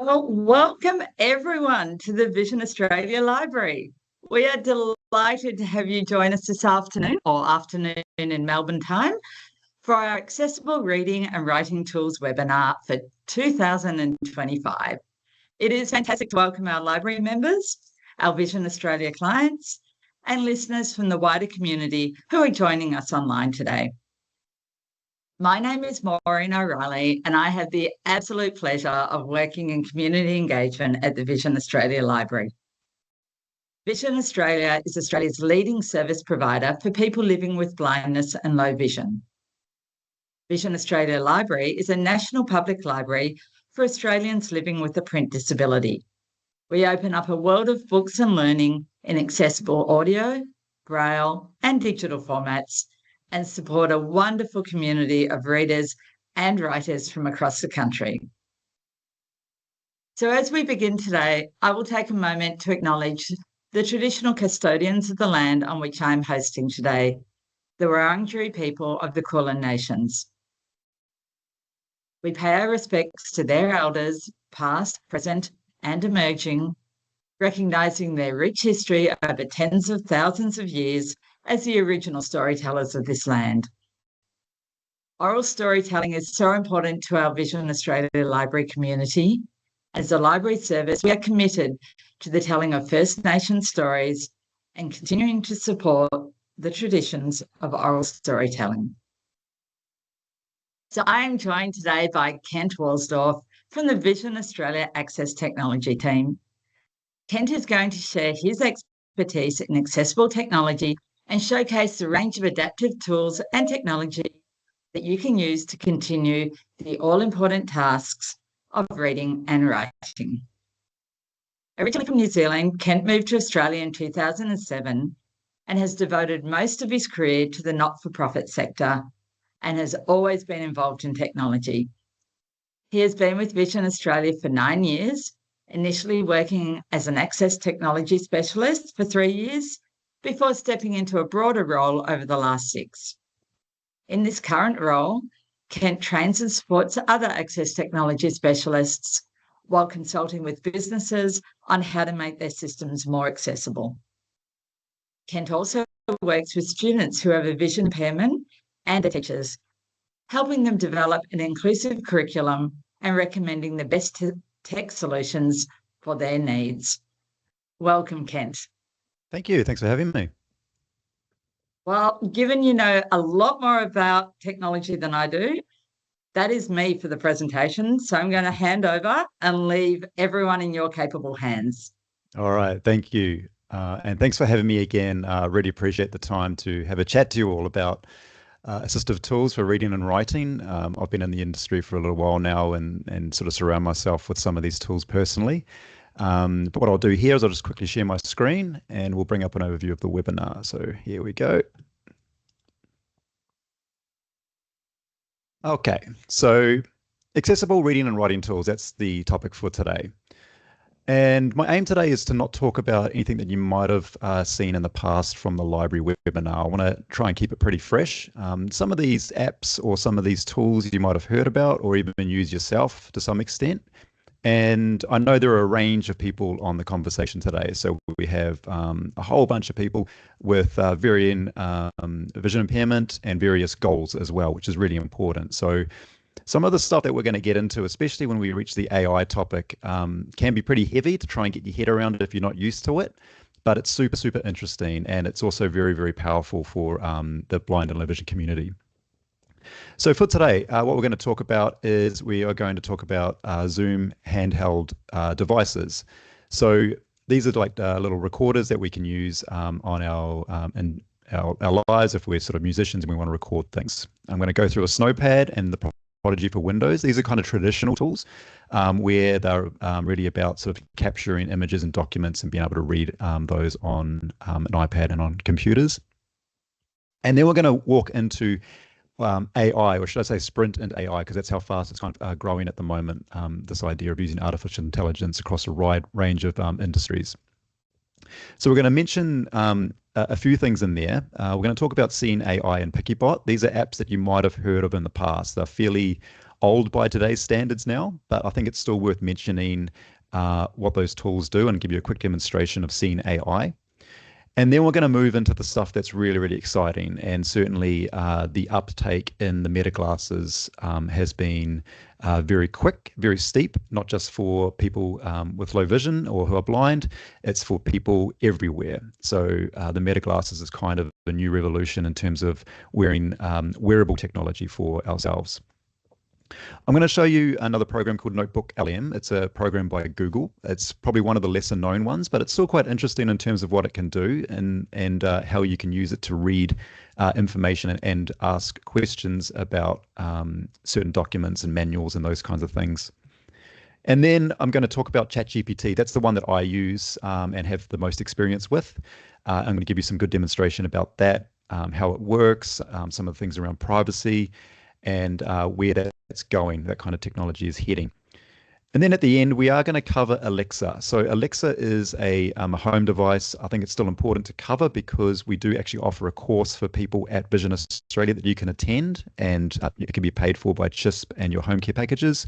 Well, welcome everyone to the Vision Australia Library. We are delighted to have you join us this afternoon or afternoon in Melbourne time for our Accessible Reading and Writing Tools webinar for 2025. It is fantastic to welcome our library members, our Vision Australia clients, and listeners from the wider community who are joining us online today. My name is Maureen O'Reilly, and I have the absolute pleasure of working in community engagement at the Vision Australia Library. Vision Australia is Australia's leading service provider for people living with blindness and low vision. Vision Australia Library is a national public library for Australians living with a print disability. We open up a world of books and learning in accessible audio, braille, and digital formats, and support a wonderful community of readers and writers from across the country. So as we begin today, I will take a moment to acknowledge the traditional custodians of the land on which I am hosting today, the Wurundjeri people of the Kulin Nations. We pay our respects to their elders, past, present, and emerging, recognising their rich history over tens of thousands of years as the original storytellers of this land. Oral storytelling is so important to our Vision Australia Library community. As a library service, we are committed to the telling of First Nations stories and continuing to support the traditions of oral storytelling. So I am joined today by Kent Walsdorf from the Vision Australia Access Technology team. Kent is going to share his expertise in accessible technology and showcase the range of adaptive tools and technology that you can use to continue the all-important tasks of reading and writing. Originally from New Zealand, Kent moved to Australia in 2007 and has devoted most of his career to the not-for-profit sector and has always been involved in technology. He has been with Vision Australia for 9 years, initially working as an access technology specialist for 3 years, before stepping into a broader role over the last 6. In this current role, Kent trains and supports other access technology specialists while consulting with businesses on how to make their systems more accessible. Kent also works with students who have a vision impairment and their teachers, helping them develop an inclusive curriculum and recommending the best tech solutions for their needs. Welcome, Kent. Thank you. Thanks for having me. Well, given you know a lot more about technology than I do, that is me for the presentation. So I'm going to hand over and leave everyone in your capable hands. All right. Thank you. And thanks for having me again. Really appreciate the time to have a chat to you all about assistive tools for reading and writing. I've been in the industry for a little while now and sort of surround myself with some of these tools personally. But what I'll do here is I'll just quickly share my screen and we'll bring up an overview of the webinar. So here we go. Okay, so accessible reading and writing tools, that's the topic for today. And my aim today is to not talk about anything that you might have seen in the past from the library webinar. I want to try and keep it pretty fresh. Some of these apps or some of these tools you might have heard about or even used yourself to some extent. And I know there are a range of people on the conversation today. So we have a whole bunch of people with varying vision impairment and various goals as well, which is really important. So some of the stuff that we're going to get into, especially when we reach the AI topic, can be pretty heavy to try and get your head around it if you're not used to it. But it's super, super interesting. And it's also very, very powerful for the blind and low vision community. So for today, what we're going to talk about is we are going to talk about Zoom handheld devices. So these are like little recorders that we can use on our lives if we're sort of musicians and we want to record things. I'm going to go through a Snowpad and the Prodigy for Windows. These are kind of traditional tools where they're really about sort of capturing images and documents and being able to read those on an iPad and on computers. And then we're going to walk into AI, or should I say sprint into AI, because that's how fast it's kind of growing at the moment, this idea of using artificial intelligence across a wide range of industries. So we're going to mention a few things in there. We're going to talk about Seeing AI and PickyBot. These are apps that you might have heard of in the past. They're fairly old by today's standards now, but I think it's still worth mentioning what those tools do and give you a quick demonstration of Scene AI. And then we're going to move into the stuff that's really, really exciting. And certainly the uptake in the Meta glasses has been very quick, very steep, not just for people with low vision or who are blind, it's for people everywhere. So the Meta glasses is kind of a new revolution in terms of wearing wearable technology for ourselves. I'm going to show you another program called Notebook LM. It's a program by Google. It's probably one of the lesser known ones, but it's still quite interesting in terms of what it can do and how you can use it to read information and ask questions about certain documents and manuals and those kinds of things. And then I'm going to talk about ChatGPT. That's the one that I use and have the most experience with. I'm going to give you some good demonstration about that, how it works, some of the things around privacy, and where that's going, that kind of technology is heading. And then at the end, we are going to cover Alexa. So Alexa is a home device. I think it's still important to cover because we do actually offer a course for people at Vision Australia that you can attend, and it can be paid for by CHISP and your home care packages.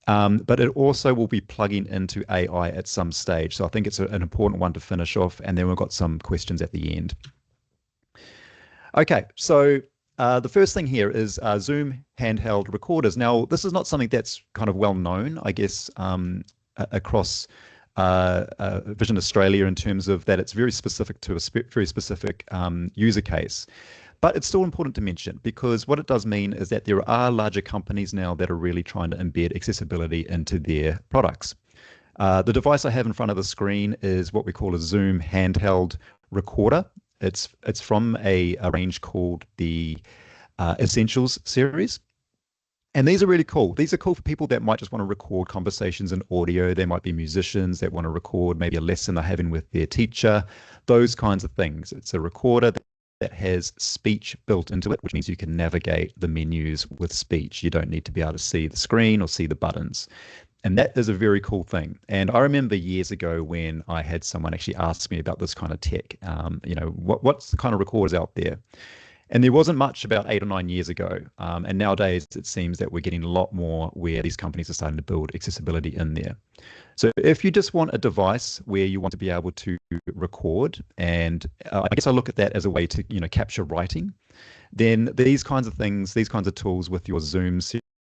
But it also will be plugging into AI at some stage. So I think it's an important one to finish off, and then we've got some questions at the end. Okay, so the first thing here is Zoom handheld recorders. Now, this is not something that's kind of well known, I guess, across Vision Australia in terms of that it's very specific to a very specific user case. But it's still important to mention because what it does mean is that there are larger companies now that are really trying to embed accessibility into their products. The device I have in front of the screen is what we call a Zoom handheld recorder. It's from a range called the Essentials series. And these are really cool. These are cool for people that might just want to record conversations in audio. There might be musicians that want to record maybe a lesson they're having with their teacher, those kinds of things. It's a recorder that has speech built into it, which means you can navigate the menus with speech. You don't need to be able to see the screen or see the buttons. And that is a very cool thing. And I remember years ago when I had someone actually ask me about this kind of tech, what's the kind of recorders out there? And there wasn't much about 8 or 9 years ago. And nowadays it seems that we're getting a lot more where these companies are starting to build accessibility in there. So if you just want a device where you want to be able to record, and I guess I look at that as a way to, capture writing, then these kinds of things, these kinds of tools with your Zoom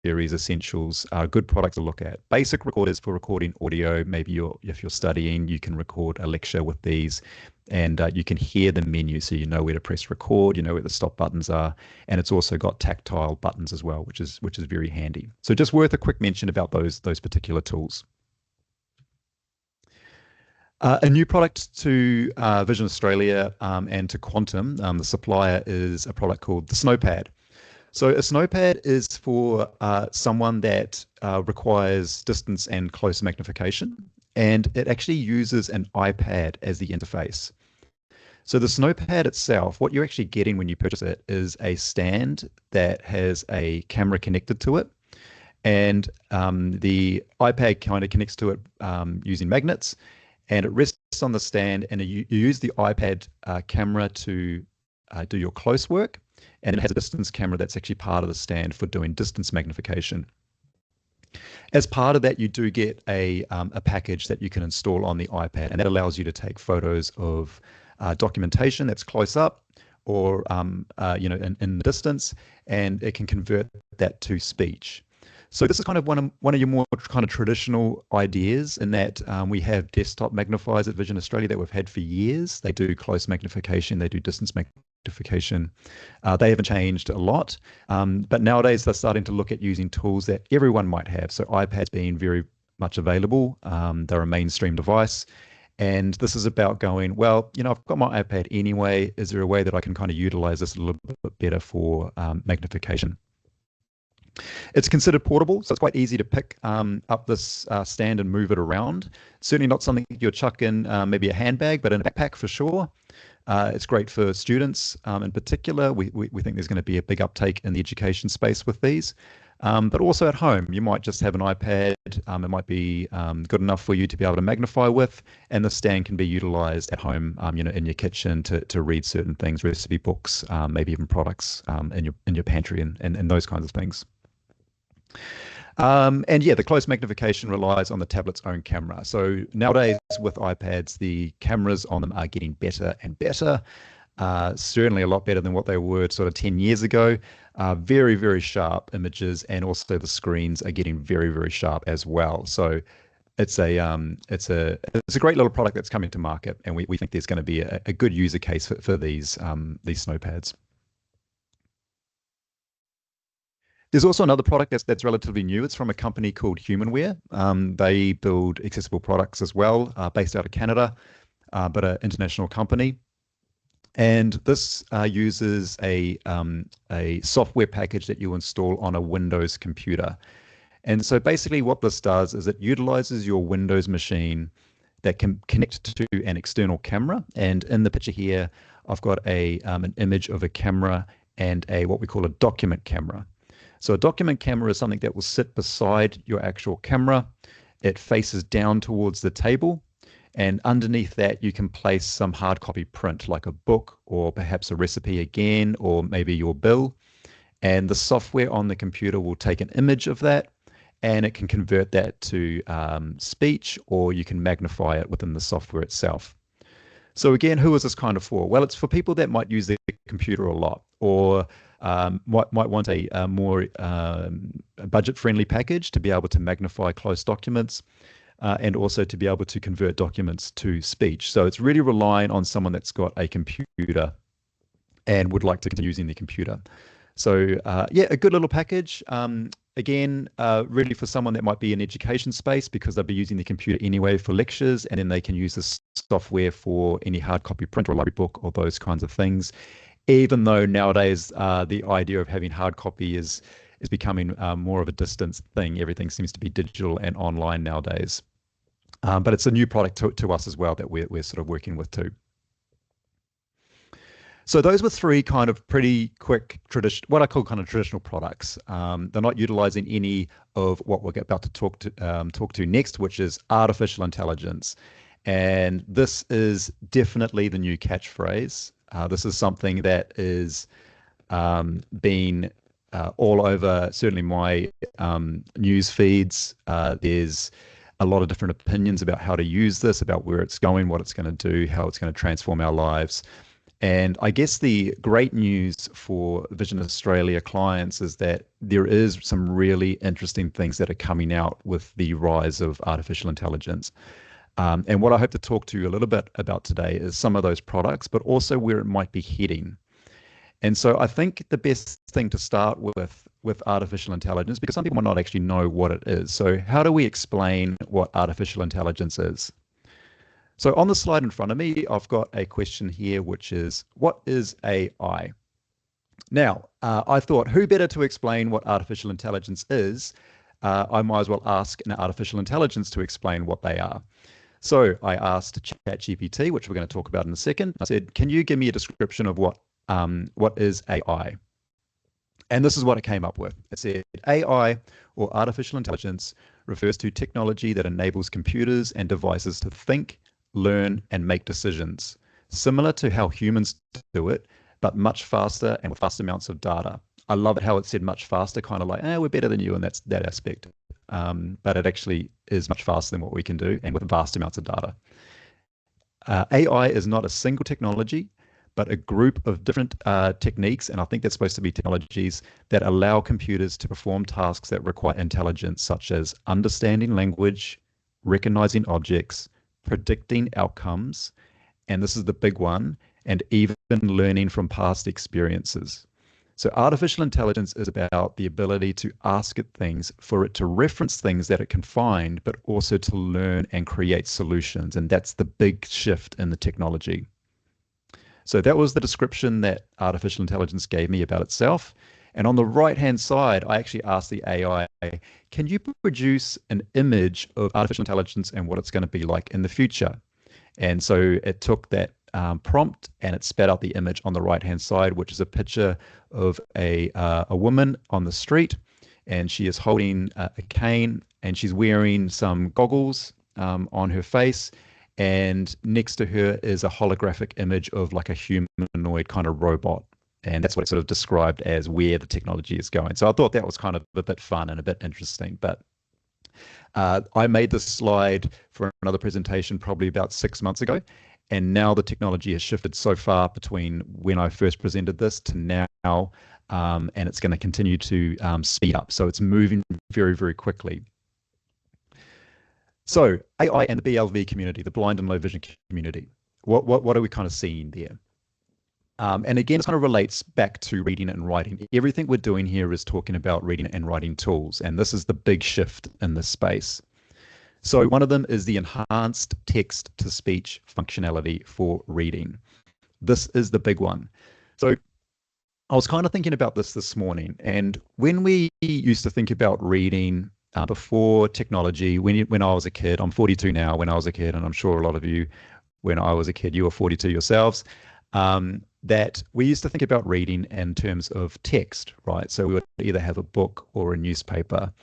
series Essentials are good products to look at. Basic recorders for recording audio. Maybe if you're studying, you can record a lecture with these, and you can hear the menu, so you know where to press record, you know where the stop buttons are, and it's also got tactile buttons as well, which is very handy. So just worth a quick mention about those particular tools. A new product to Vision Australia and to Quantum, the supplier, is a product called the Snowpad. So a Snowpad is for someone that requires distance and close magnification, and it actually uses an iPad as the interface. So the Snowpad itself, what you're actually getting when you purchase it is a stand that has a camera connected to it, and the iPad kind of connects to it using magnets, and it rests on the stand, and you use the iPad camera to do your close work. And it has a distance camera that's actually part of the stand for doing distance magnification. As part of that, you do get a package that you can install on the iPad, and that allows you to take photos of documentation that's close up or in the distance, and it can convert that to speech. So this is kind of one of your more kind of traditional ideas in that we have desktop magnifiers at Vision Australia that we've had for years. They do close magnification, they do distance magnification. They haven't changed a lot, but nowadays they're starting to look at using tools that everyone might have. So iPads being very much available. They're a mainstream device. And this is about going, well, I've got my iPad anyway. Is there a way that I can kind of utilize this a little bit better for magnification? It's considered portable, so it's quite easy to pick up this stand and move it around. Certainly not something you'll chuck in maybe a handbag, but in a backpack for sure. It's great for students in particular. We think there's going to be a big uptake in the education space with these. But also at home, you might just have an iPad. It might be good enough for you to be able to magnify with, and the stand can be utilized at home, in your kitchen to read certain things, recipe books, maybe even products in your pantry and those kinds of things. And yeah, the close magnification relies on the tablet's own camera. So nowadays with iPads, the cameras on them are getting better and better. Certainly a lot better than what they were sort of 10 years ago. Very, very sharp images, and also the screens are getting very, very sharp as well. So it's a great little product that's coming to market, and we think there's going to be a good user case for these snow pads. There's also another product that's relatively new. It's from a company called Humanware. They build accessible products as well, based out of Canada, but an international company. And this uses a software package that you install on a Windows computer. And so basically what this does is it utilizes your Windows machine that can connect to an external camera. And in the picture here, I've got an image of a camera and what we call a document camera. So a document camera is something that will sit beside your actual camera. It faces down towards the table. And underneath that, you can place some hard copy print, like a book or perhaps a recipe again, or maybe your bill. And the software on the computer will take an image of that, and it can convert that to speech, or you can magnify it within the software itself. So again, who is this kind of for? Well, it's for people that might use their computer a lot, or might want a more budget-friendly package to be able to magnify close documents, and also to be able to convert documents to speech. So it's really relying on someone that's got a computer and would like to continue using the computer. So yeah, a good little package. Again, really for someone that might be in education space, because they'll be using the computer anyway for lectures, and then they can use this software for any hard copy print or library book or those kinds of things. Even though nowadays the idea of having hard copy is becoming more of a distance thing. Everything seems to be digital and online nowadays. But it's a new product to us as well that we're sort of working with too. So those were three kind of pretty quick what I call kind of traditional products. They're not utilizing any of what we're about to talk to next, which is artificial intelligence. And this is definitely the new catchphrase. This is something that is been all over certainly my news feeds. There's a lot of different opinions about how to use this, about where it's going, what it's going to do, how it's going to transform our lives. And I guess the great news for Vision Australia clients is that there is some really interesting things that are coming out with the rise of artificial intelligence. And what I hope to talk to you a little bit about today is some of those products, but also where it might be heading. And so I think the best thing to start with artificial intelligence, because some people might not actually know what it is. So how do we explain what artificial intelligence is? So on the slide in front of me, I've got a question here, which is, what is AI? Now, I thought, who better to explain what artificial intelligence is? I might as well ask an artificial intelligence to explain what they are. So I asked ChatGPT, which we're going to talk about in a second. I said, can you give me a description of what is AI? And this is what it came up with. It said, AI, or artificial intelligence, refers to technology that enables computers and devices to think, learn, and make decisions, similar to how humans do it, but much faster and with vast amounts of data. I love it how it said much faster, kind of like, we're better than you in that aspect. But it actually is much faster than what we can do, and with vast amounts of data. AI is not a single technology, but a group of different techniques, and I think that's supposed to be technologies that allow computers to perform tasks that require intelligence, such as understanding language, recognizing objects, predicting outcomes, and this is the big one, and even learning from past experiences. So artificial intelligence is about the ability to ask it things, for it to reference things that it can find, but also to learn and create solutions, and that's the big shift in the technology. So that was the description that artificial intelligence gave me about itself. And on the right-hand side, I actually asked the AI, can you produce an image of artificial intelligence and what it's going to be like in the future? And so it took that prompt and it spat out the image on the right-hand side, which is a picture of a woman on the street, and she is holding a cane, and she's wearing some goggles on her face. And next to her is a holographic image of like a humanoid kind of robot. And that's what it sort of described as where the technology is going. So I thought that was kind of a bit fun and a bit interesting. But I made this slide for another presentation probably about 6 months ago. And now the technology has shifted so far between when I first presented this to now, and it's going to continue to speed up. So it's moving very, very quickly. So AI and the BLV community, the blind and low vision community, what are we kind of seeing there? And again, it kind of relates back to reading and writing. Everything we're doing here is talking about reading and writing tools, and this is the big shift in this space. So one of them is the enhanced text-to-speech functionality for reading. This is the big one. So I was kind of thinking about this morning, and when we used to think about reading before technology, when I was a kid, I'm 42 now, when I was a kid, and I'm sure a lot of you, when I was a kid, you were 42 yourselves, that we used to think about reading in terms of text, right? So we would either have a book or a newspaper,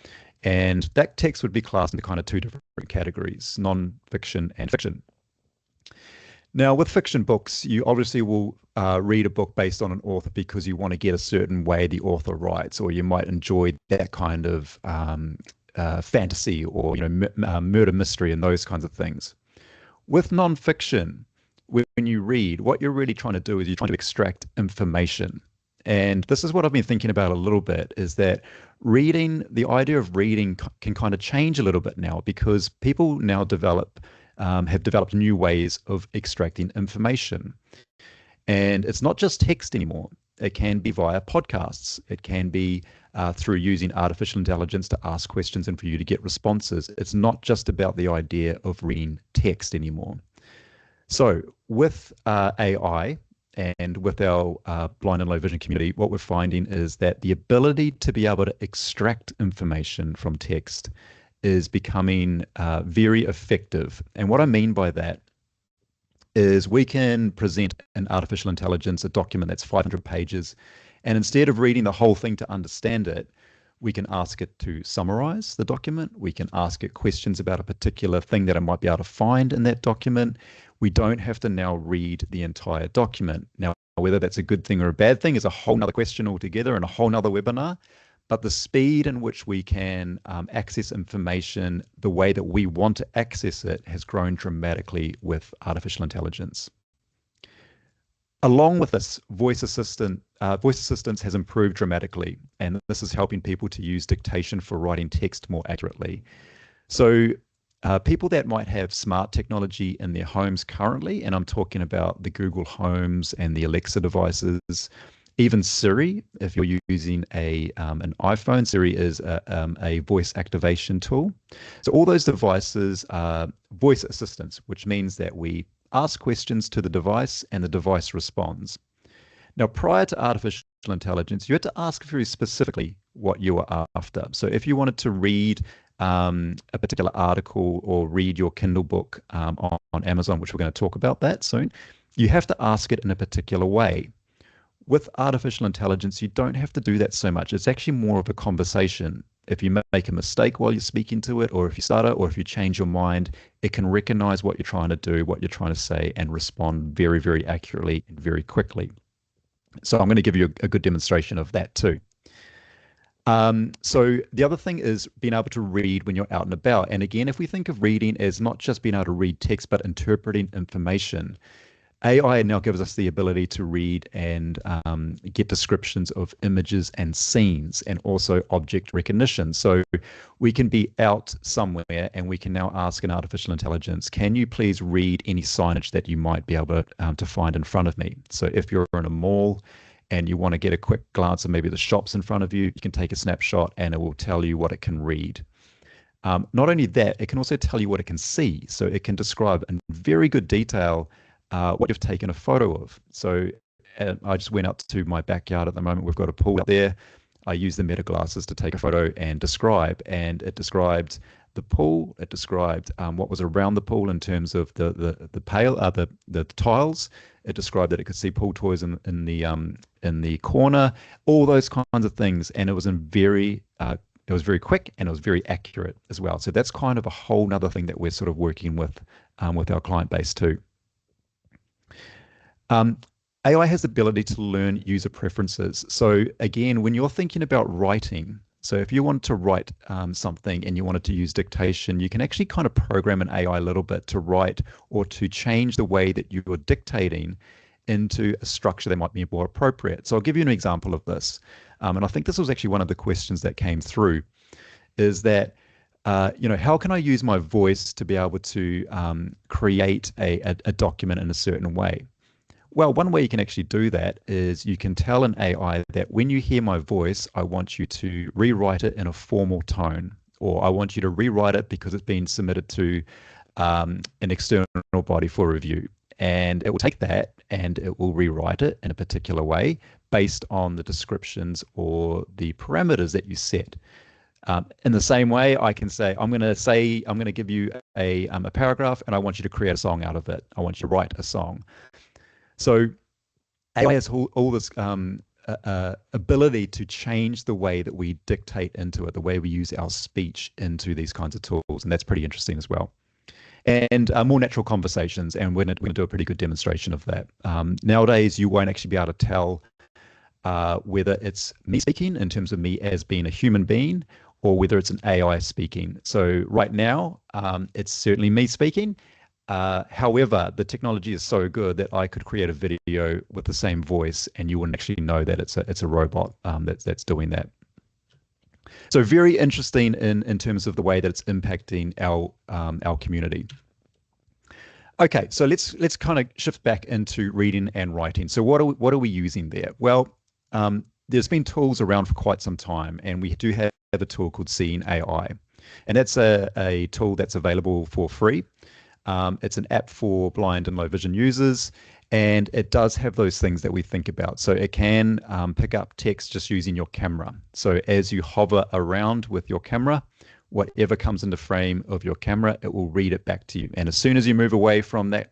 and that text would be classed into kind of two different categories, non-fiction and fiction. Now, with fiction books, you obviously will read a book based on an author because you want to get a certain way the author writes, or you might enjoy that kind of fantasy or murder mystery and those kinds of things. With non-fiction, when you read, what you're really trying to do is you're trying to extract information. And this is what I've been thinking about a little bit, is that reading, the idea of reading can kind of change a little bit now, because people now have developed new ways of extracting information. And it's not just text anymore. It can be via podcasts. It can be through using artificial intelligence to ask questions and for you to get responses. It's not just about the idea of reading text anymore. So with AI and with our blind and low vision community, what we're finding is that the ability to be able to extract information from text is becoming very effective. And what I mean by that is we can present an artificial intelligence a document that's 500 pages, and instead of reading the whole thing to understand it, we can ask it to summarize the document. We can ask it questions about a particular thing that it might be able to find in that document. We don't have to now read the entire document. Now, whether that's a good thing or a bad thing is a whole nother question altogether and a whole nother webinar. But the speed in which we can access information the way that we want to access it has grown dramatically with artificial intelligence. Along with this, voice assistance has improved dramatically, and this is helping people to use dictation for writing text more accurately. So people that might have smart technology in their homes currently, and I'm talking about the Google Homes and the Alexa devices, even Siri, if you're using an iPhone, Siri is a voice activation tool. So all those devices are voice assistants, which means that we ask questions to the device and the device responds. Now, prior to artificial intelligence, you had to ask very specifically what you were after. So if you wanted to read a particular article or read your Kindle book on Amazon, which we're going to talk about that soon, you have to ask it in a particular way. With artificial intelligence, you don't have to do that so much. It's actually more of a conversation. If you make a mistake while you're speaking to it, or if you stutter, or if you change your mind, it can recognize what you're trying to do, what you're trying to say, and respond very, very accurately and very quickly. So I'm going to give you a good demonstration of that too. So the other thing is being able to read when you're out and about. And again, if we think of reading as not just being able to read text, but interpreting information, AI now gives us the ability to read and get descriptions of images and scenes, and also object recognition. So we can be out somewhere and we can now ask an artificial intelligence, can you please read any signage that you might be able to find in front of me? So if you're in a mall and you want to get a quick glance at maybe the shops in front of you, you can take a snapshot and it will tell you what it can read. Not only that, it can also tell you what it can see. So it can describe in very good detail what you've taken a photo of. So I just went out to my backyard at the moment. We've got a pool out there. I used the meta glasses to take a photo and describe, and it described the pool. It described what was around the pool in terms of the tiles. It described that it could see pool toys in the corner, all those kinds of things, and it was very quick and it was very accurate as well. So that's kind of a whole nother thing that we're sort of working with our client base too. AI has the ability to learn user preferences. So again, when you're thinking about writing, so if you want to write something and you wanted to use dictation, you can actually kind of program an AI a little bit to write or to change the way that you're dictating into a structure that might be more appropriate. So I'll give you an example of this. And I think this was actually one of the questions that came through, is that how can I use my voice to be able to create a document in a certain way? Well, one way you can actually do that is you can tell an AI that when you hear my voice, I want you to rewrite it in a formal tone, or I want you to rewrite it because it's been submitted to an external body for review. And it will take that and it will rewrite it in a particular way based on the descriptions or the parameters that you set. In the same way, I can say, I'm going to give you a paragraph and I want you to create a song out of it. I want you to write a song. So AI has all this ability to change the way that we dictate into it, the way we use our speech into these kinds of tools. And that's pretty interesting as well. And more natural conversations. And we're going to do a pretty good demonstration of that. Nowadays, you won't actually be able to tell whether it's me speaking in terms of me as being a human being or whether it's an AI speaking. So right now, it's certainly me speaking. However, the technology is so good that I could create a video with the same voice and you wouldn't actually know that it's a robot that's doing that. So very interesting in terms of the way that it's impacting our community. Okay, so let's kind of shift back into reading and writing. So what are we using there? Well, there's been tools around for quite some time, and we do have a tool called Seeing AI, and that's a tool that's available for free. It's an app for blind and low vision users, and it does have those things that we think about. So it can pick up text just using your camera. So as you hover around with your camera, whatever comes into frame of your camera, it will read it back to you. And as soon as you move away from that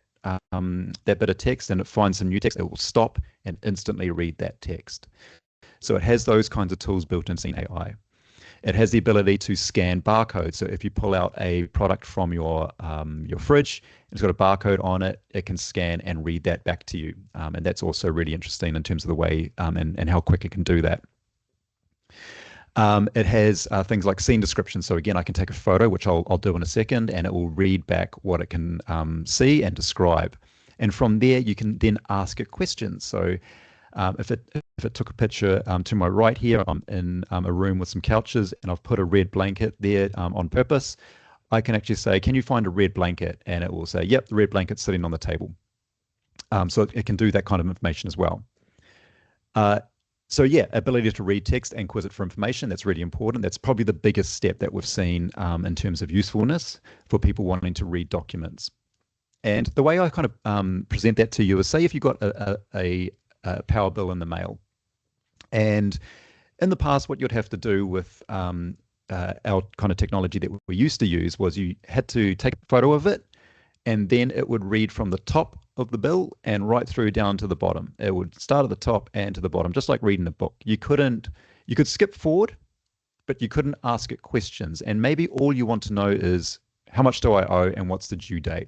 bit of text and it finds some new text, it will stop and instantly read that text. So it has those kinds of tools built in Seeing AI. It has the ability to scan barcodes. So if you pull out a product from your fridge, it's got a barcode on it, it can scan and read that back to you. And that's also really interesting in terms of the way and how quick it can do that. It has things like scene description. So again, I can take a photo, which I'll do in a second, and it will read back what it can see and describe. And from there, you can then ask it questions. So if it took a picture to my right here, I'm in a room with some couches and I've put a red blanket there on purpose, I can actually say, can you find a red blanket? And it will say, yep, the red blanket's sitting on the table. So it can do that kind of information as well. So yeah, ability to read text and quiz it for information, that's really important. That's probably the biggest step that we've seen in terms of usefulness for people wanting to read documents. And the way I kind of present that to you is, say if you got a power bill in the mail. And in the past, what you'd have to do with our kind of technology that we used to use was you had to take a photo of it, and then it would read from the top of the bill and right through down to the bottom. It would start at the top and to the bottom, just like reading a book. You could skip forward, but you couldn't ask it questions. And maybe all you want to know is, how much do I owe and what's the due date?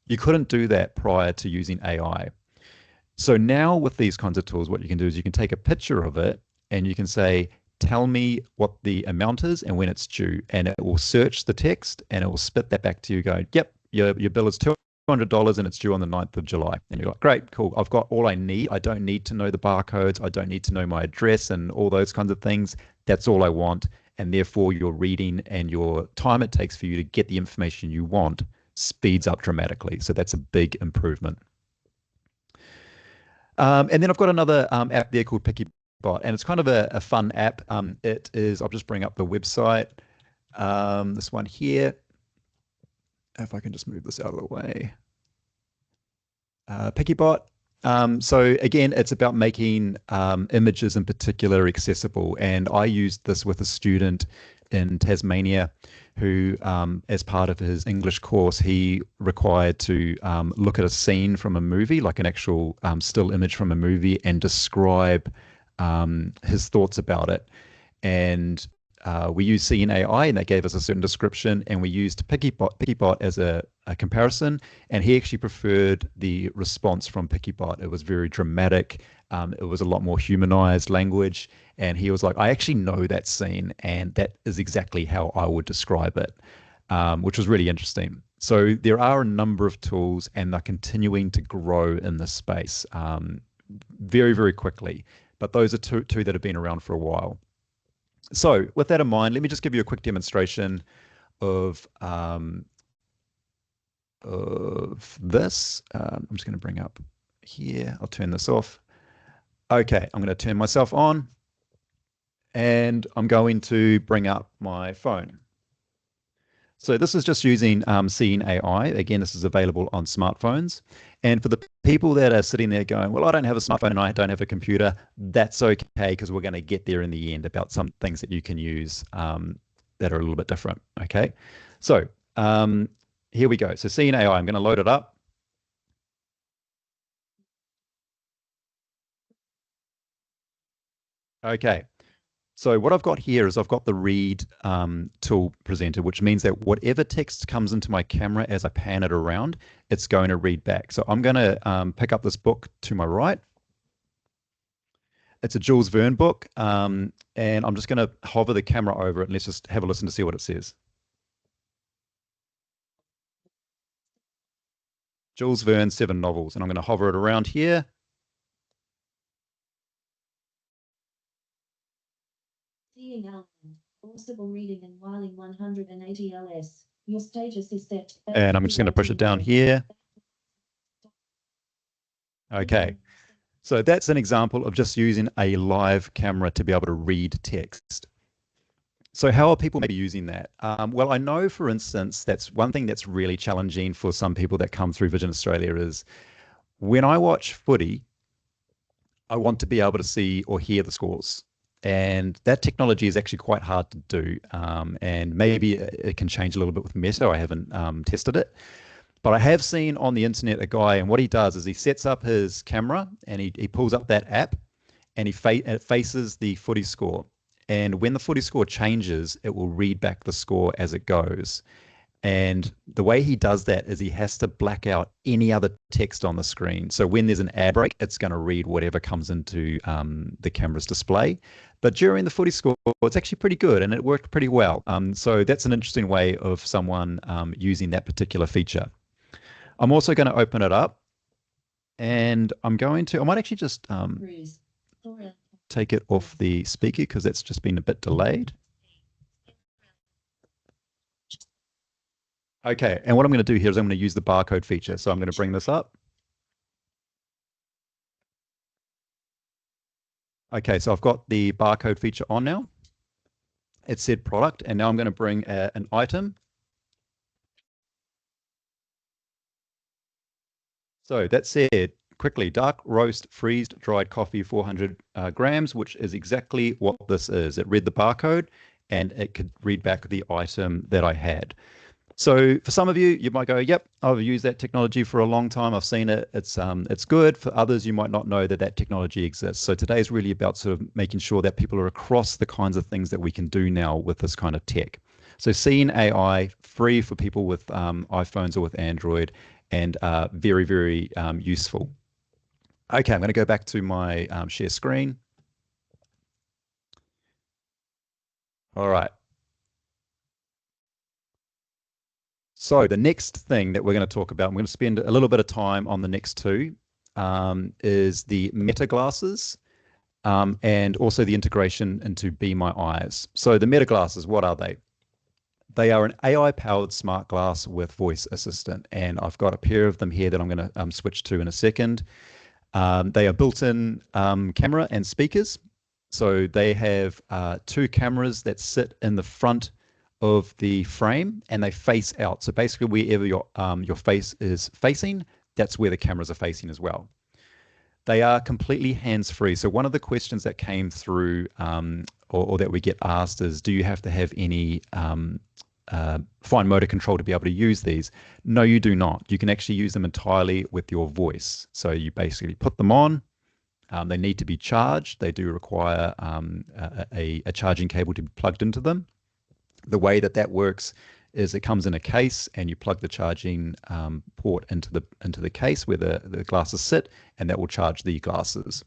You couldn't do that prior to using AI. So now with these kinds of tools, what you can do is you can take a picture of it and you can say, tell me what the amount is and when it's due. And it will search the text and it will spit that back to you going, yep, your bill is $200 and it's due on the 9th of July. And you're like, great, cool. I've got all I need. I don't need to know the barcodes. I don't need to know my address and all those kinds of things. That's all I want. And therefore your reading and your time it takes for you to get the information you want speeds up dramatically. So that's a big improvement. And then I've got another app there called PickyBot, and it's kind of a fun app. It is, I'll just bring up the website, this one here. If I can just move this out of the way. PickyBot. So again, it's about making images in particular accessible. And I used this with a student in Tasmania who, as part of his English course, he required to look at a scene from a movie, like an actual still image from a movie, and describe his thoughts about it. And we used Seeing AI, and they gave us a certain description, and we used Pickybot as a comparison, and he actually preferred the response from Pickybot. It was very dramatic. It was a lot more humanized language, and he was like, I actually know that scene, and that is exactly how I would describe it, which was really interesting. So there are a number of tools, and they're continuing to grow in this space very, very quickly. But those are two that have been around for a while. So with that in mind, let me just give you a quick demonstration of this. I'm just going to bring up here. I'll turn this off. Okay, I'm going to turn myself on, and I'm going to bring up my phone. So this is just using Seeing AI. Again, this is available on smartphones. And for the people that are sitting there going, well, I don't have a smartphone and I don't have a computer, that's okay, because we're going to get there in the end about some things that you can use that are a little bit different. Okay, so here we go. So Seeing AI, I'm going to load it up. Okay. So what I've got here is I've got the read tool presented, which means that whatever text comes into my camera as I pan it around, it's going to read back. So I'm going to pick up this book to my right. It's a Jules Verne book, and I'm just going to hover the camera over it, and let's just have a listen to see what it says. Jules Verne, 7 novels, and I'm going to hover it around here. Seeing Alan, possible reading and whiling 180 ls. Your status is set. And I'm just going to push it down here. Okay. So that's an example of just using a live camera to be able to read text. So how are people maybe using that? Well, I know, for instance, that's one thing that's really challenging for some people that come through Vision Australia is when I watch footy, I want to be able to see or hear the scores. And that technology is actually quite hard to do. And maybe it can change a little bit with Meta. I haven't tested it. But I have seen on the internet a guy, and what he does is he sets up his camera and he pulls up that app, and it faces the footy score. And when the footy score changes, it will read back the score as it goes. And the way he does that is he has to black out any other text on the screen. So when there's an ad break, it's going to read whatever comes into the camera's display. But during the footy score, it's actually pretty good, and it worked pretty well. So that's an interesting way of someone using that particular feature. I'm also going to open it up, and I might actually just take it off the speaker because that's just been a bit delayed. Okay, and what I'm going to do here is I'm going to use the barcode feature. So I'm going to bring this up. Okay, so I've got the barcode feature on now. It said product, and now I'm going to bring an item. So that said, quickly, dark roast freezed dried coffee, 400 grams, which is exactly what this is. It read the barcode, and it could read back the item that I had. So for some of you, you might go, yep, I've used that technology for a long time. I've seen it. It's good. For others, you might not know that that technology exists. So today is really about sort of making sure that people are across the kinds of things that we can do now with this kind of tech. So Seeing AI, free for people with iPhones or with Android, and very, very useful. Okay, I'm going to go back to my share screen. All right. So the next thing that we're going to talk about, I'm going to spend a little bit of time on the next two, is the Meta glasses and also the integration into Be My Eyes. So the Meta glasses, what are they? They are an AI-powered smart glass with voice assistant, and I've got a pair of them here that I'm going to switch to in a second. They are built-in camera and speakers. So they have 2 cameras that sit in the front of the frame, and they face out. So basically wherever your face is facing, that's where the cameras are facing as well. They are completely hands-free. So one of the questions that came through or that we get asked is, do you have to have any fine motor control to be able to use these? No, you do not. You can actually use them entirely with your voice. So you basically put them on, They need to be charged. They do require a charging cable to be plugged into them. The way that that works is it comes in a case, and you plug the charging port into the case where the glasses sit, and that will charge the glasses.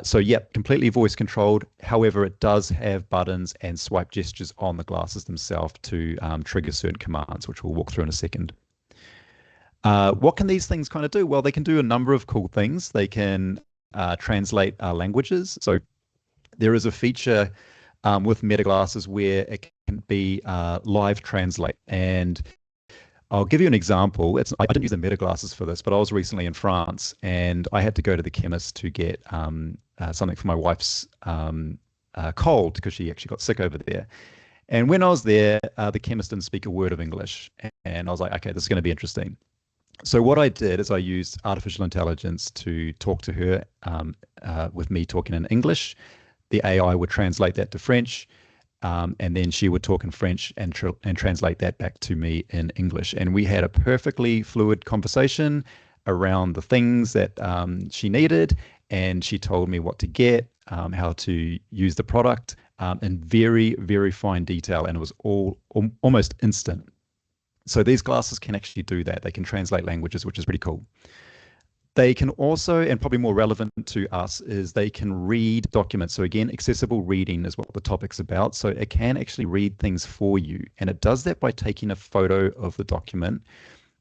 So yeah, completely voice controlled. However, it does have buttons and swipe gestures on the glasses themselves to trigger certain commands, which we'll walk through in a second. What can these things kind of do? Well, they can do a number of cool things. They can translate languages. So there is a feature with Meta glasses where it can be live translate. And I'll give you an example. I didn't use the Meta glasses for this, but I was recently in France, and I had to go to the chemist to get something for my wife's cold, because she actually got sick over there. And when I was there, the chemist didn't speak a word of English. And I was like, okay, this is going to be interesting. So what I did is I used artificial intelligence to talk to her with me talking in English. The AI would translate that to French, and then she would talk in French and translate that back to me in English. And we had a perfectly fluid conversation around the things that she needed, and she told me what to get, how to use the product in very, very fine detail, and it was all almost instant. So these glasses can actually do that. They can translate languages, which is pretty cool. They can also, and probably more relevant to us, is they can read documents. So again, accessible reading is what the topic's about. So it can actually read things for you. And it does that by taking a photo of the document,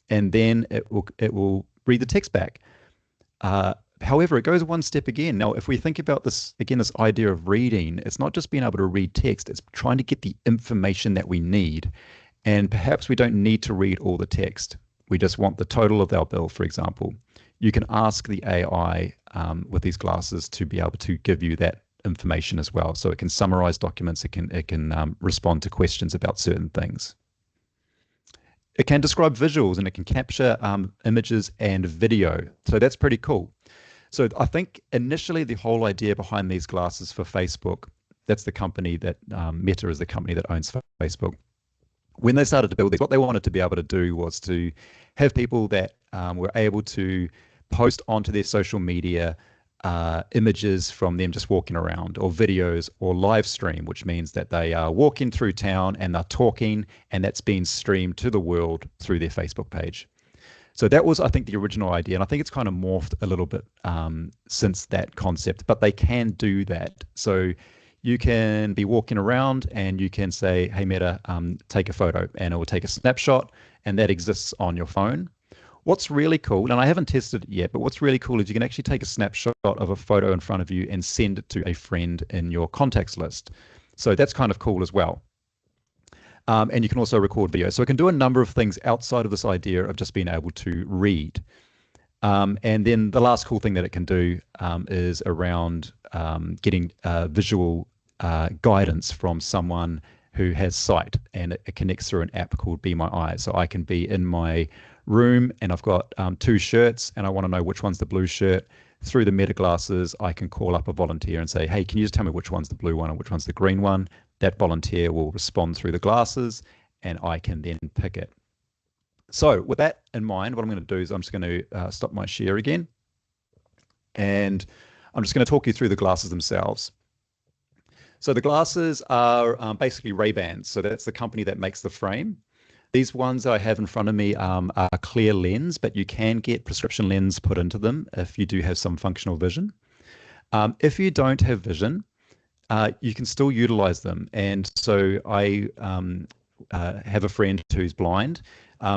and then it will read the text back. However, it goes one step again. Now, if we think about this, again, this idea of reading, it's not just being able to read text, it's trying to get the information that we need. And perhaps we don't need to read all the text. We just want the total of our bill, for example. You can ask the AI with these glasses to be able to give you that information as well. So it can summarize documents, it can respond to questions about certain things. It can describe visuals, and it can capture images and video. So that's pretty cool. So I think initially the whole idea behind these glasses for Facebook, that's the company that, Meta is the company that owns Facebook. When they started to build these, what they wanted to be able to do was to have people that were able to post onto their social media images from them just walking around, or videos, or live stream, which means that they are walking through town and they're talking, and that's being streamed to the world through their Facebook page. So that was, I think, the original idea, and I think it's kind of morphed a little bit since that concept, but they can do that. So you can be walking around and you can say, hey, Meta, take a photo, and it will take a snapshot, and that exists on your phone. What's really cool, and I haven't tested it yet, but what's really cool is you can actually take a snapshot of a photo in front of you and send it to a friend in your contacts list. So that's kind of cool as well. And you can also record video. So it can do a number of things outside of this idea of just being able to read. And then the last cool thing that it can do is around getting visual guidance from someone who has sight, and it connects through an app called Be My Eyes. So I can be in my room and I've got two shirts, and I want to know which one's the blue shirt. Through the Meta glasses, I can call up a volunteer and say, hey, can you just tell me which one's the blue one and which one's the green one? That volunteer will respond through the glasses, and I can then pick it. So with that in mind, what I'm going to do is I'm just going to stop my share again, and I'm just going to talk you through the glasses themselves. So the glasses are basically Ray-Bans. So that's the company that makes the frame. These ones I have in front of me are clear lens, but you can get prescription lens put into them if you do have some functional vision. If you don't have vision, you can still utilize them. And so I have a friend who's blind.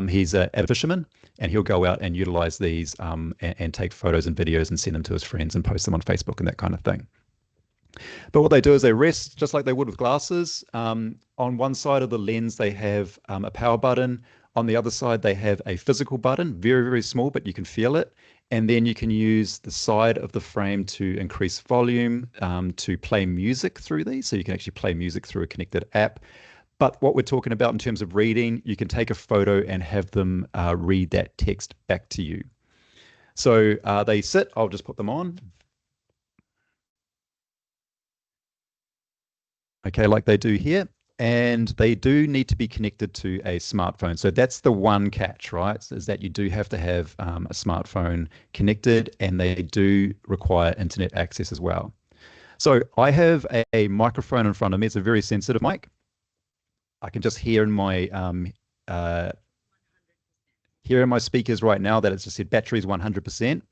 He's a fisherman, and he'll go out and utilize these and take photos and videos and send them to his friends and post them on Facebook and that kind of thing. But what they do is they rest just like they would with glasses. On one side of the lens, they have a power button. On the other side, they have a physical button, very, very small, but you can feel it. And then you can use the side of the frame to increase volume, to play music through these. So you can actually play music through a connected app. But what we're talking about in terms of reading, you can take a photo and have them read that text back to you. So they sit, I'll just put them on. Okay, like they do here. and they do need to be connected to a smartphone. So that's the one catch, right? Is that you do have to have a smartphone connected, and they do require internet access as well. So I have a microphone in front of me. It's a very sensitive mic. I can just hear in my speakers right now that it's just said battery's 100%.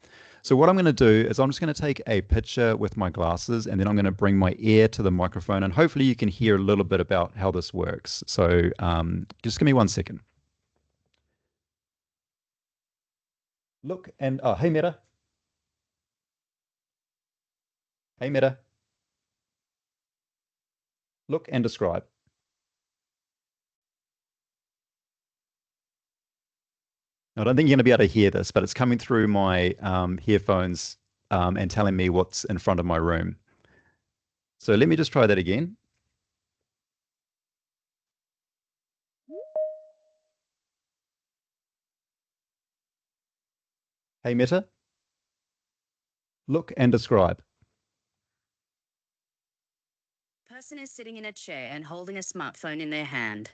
So what I'm going to do is I'm just going to take a picture with my glasses, and then I'm going to bring my ear to the microphone, and hopefully you can hear a little bit about how this works. So just give me 1 second. Look and, oh, hey Meta. Hey Meta. Look and describe. I don't think you're going to be able to hear this, but it's coming through my headphones and telling me what's in front of my room. So let me just try that again. Hey Meta, look and describe. Person is sitting in a chair and holding a smartphone in their hand.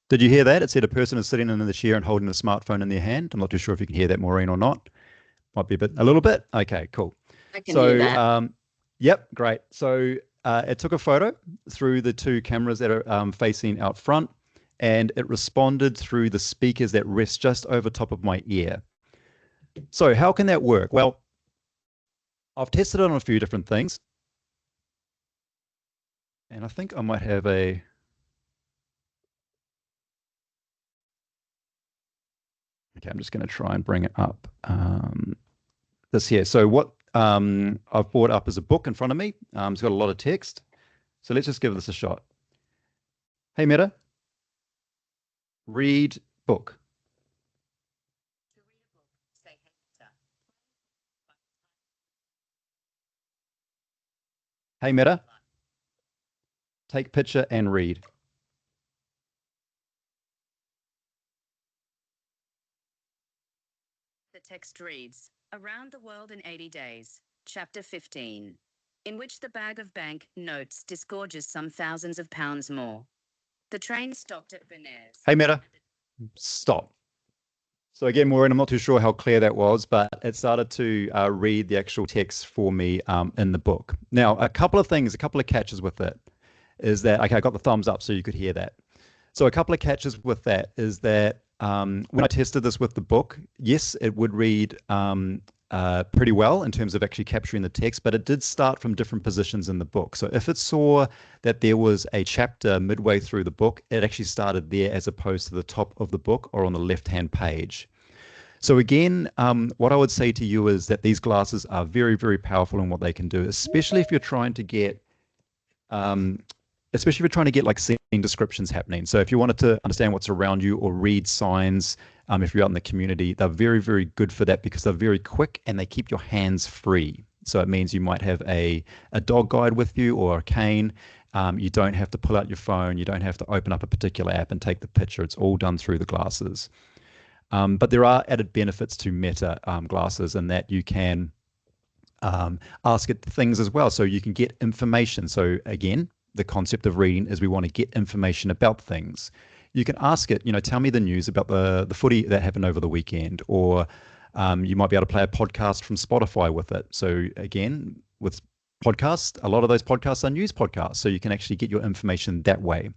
Did you hear that? It said a person is sitting in the chair and holding a smartphone in their hand. I'm not too sure if you can hear that, Maureen, or not. Might be a little bit. Okay, cool. I can hear that. Yep, great. So it took a photo through the two cameras that are facing out front, and it responded through the speakers that rest just over top of my ear. So how can that work? Well, I've tested it on a few different things, and I think I might have a... Okay, I'm just going to try and bring it up. This here. So what I've brought up is a book in front of me. It's got a lot of text. So let's just give this a shot. Hey, Meta, read book. To read a book, say hey Meta. Hey, Meta, take picture and read. The text reads, Around the World in 80 Days, Chapter 15, in which the bag of bank notes disgorges some thousands of pounds more. The train stopped at Benares. Hey, Meta, stop. So again, Maureen, I'm not too sure how clear that was, but it started to read the actual text for me in the book. Now, a couple of catches with it is that, okay, I got the thumbs up so you could hear that. So a couple of catches with that is that when I tested this with the book, yes, it would read pretty well in terms of actually capturing the text, but it did start from different positions in the book. So if it saw that there was a chapter midway through the book, it actually started there as opposed to the top of the book or on the left-hand page. So again, what I would say to you is that these glasses are very, very powerful in what they can do, especially if you're trying to get like scene descriptions happening. So if you wanted to understand what's around you or read signs, if you're out in the community, they're very, very good for that because they're very quick and they keep your hands free. So it means you might have a dog guide with you or a cane. You don't have to pull out your phone. You don't have to open up a particular app and take the picture. It's all done through the glasses. But there are added benefits to Meta glasses in that you can ask it things as well. So you can get information. So again, the concept of reading is we want to get information about things. You can ask it, tell me the news about the footy that happened over the weekend, or you might be able to play a podcast from Spotify with it. So again, with podcasts, a lot of those podcasts are news podcasts, so you can actually get your information that way.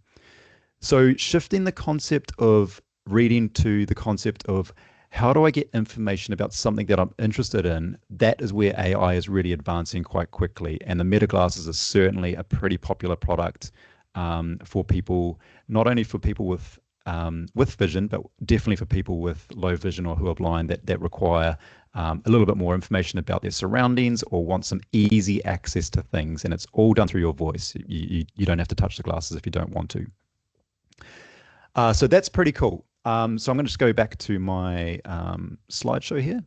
So shifting the concept of reading to the concept of how do I get information about something that I'm interested in, that is where AI is really advancing quite quickly. And the Meta glasses are certainly a pretty popular product for people, not only for people with vision, but definitely for people with low vision or who are blind that require a little bit more information about their surroundings or want some easy access to things. And it's all done through your voice. You don't have to touch the glasses if you don't want to. So that's pretty cool. So I'm going to just go back to my slideshow here.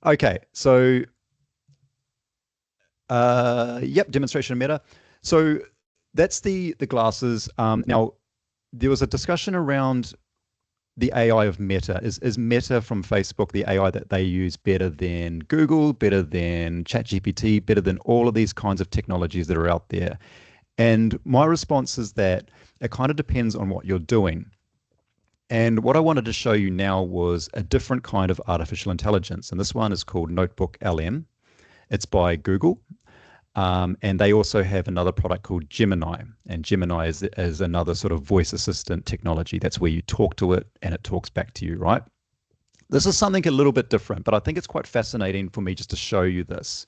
Okay, so yep, demonstration of Meta. So that's the glasses. Now, there was a discussion around the AI of Meta? Is Meta from Facebook the AI that they use better than Google, better than ChatGPT, better than all of these kinds of technologies that are out there? And my response is that it kind of depends on what you're doing. And what I wanted to show you now was a different kind of artificial intelligence. And this one is called Notebook LM. It's by Google. And they also have another product called Gemini. And Gemini is another sort of voice assistant technology. That's where you talk to it and it talks back to you, right? This is something a little bit different, but I think it's quite fascinating for me just to show you this.